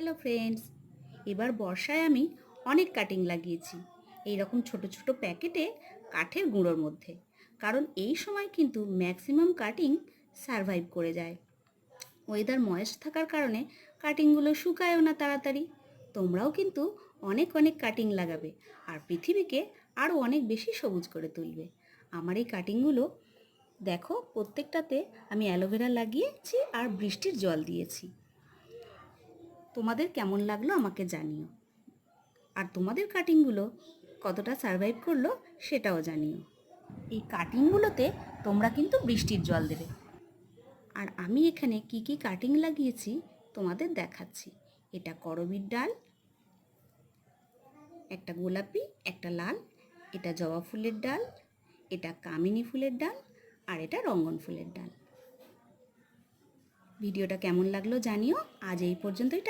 Hello friends, এবার বর্ষায় আমি অনেক কাটিং লাগিয়েছি এই রকম ছোট ছোট প্যাকেটে কাঠের গুঁড়োর মধ্যে। কারণ এই সময় কিন্তু ম্যাক্সিমাম কাটিং সারভাইভ করে যায়। ওয়েদার ময়েস্ট থাকার কারণে কাটিংগুলো শুকায়ও না তাড়াতাড়ি। তোমরাও কিন্তু অনেক অনেক কাটিং লাগাবে আর পৃথিবীকে আরও অনেক বেশি সবুজ করে তুলবে। আমার এই কাটিংগুলো দেখো, প্রত্যেকটাতে আমি অ্যালোভেরা লাগিয়েছি আর বৃষ্টির জল দিয়েছি। তোমাদের কেমন লাগলো আমাকে জানিও, আর তোমাদের কাটিংগুলো কতটা সারভাইভ করলো সেটাও জানিও। এই কাটিংগুলোতে তোমরা কিন্তু বৃষ্টির জল দেবে। আর আমি এখানে কি কি কাটিং লাগিয়েছি তোমাদের দেখাচ্ছি। এটা করবীর ডাল, একটা গোলাপি, একটা লাল, এটা জবা ফুলের ডাল, এটা কামিনী ফুলের ডাল, আর এটা রঙ্গন ফুলের ডাল। ভিডিওটা কেমন লাগলো জানিও। আজ এই পর্যন্তই।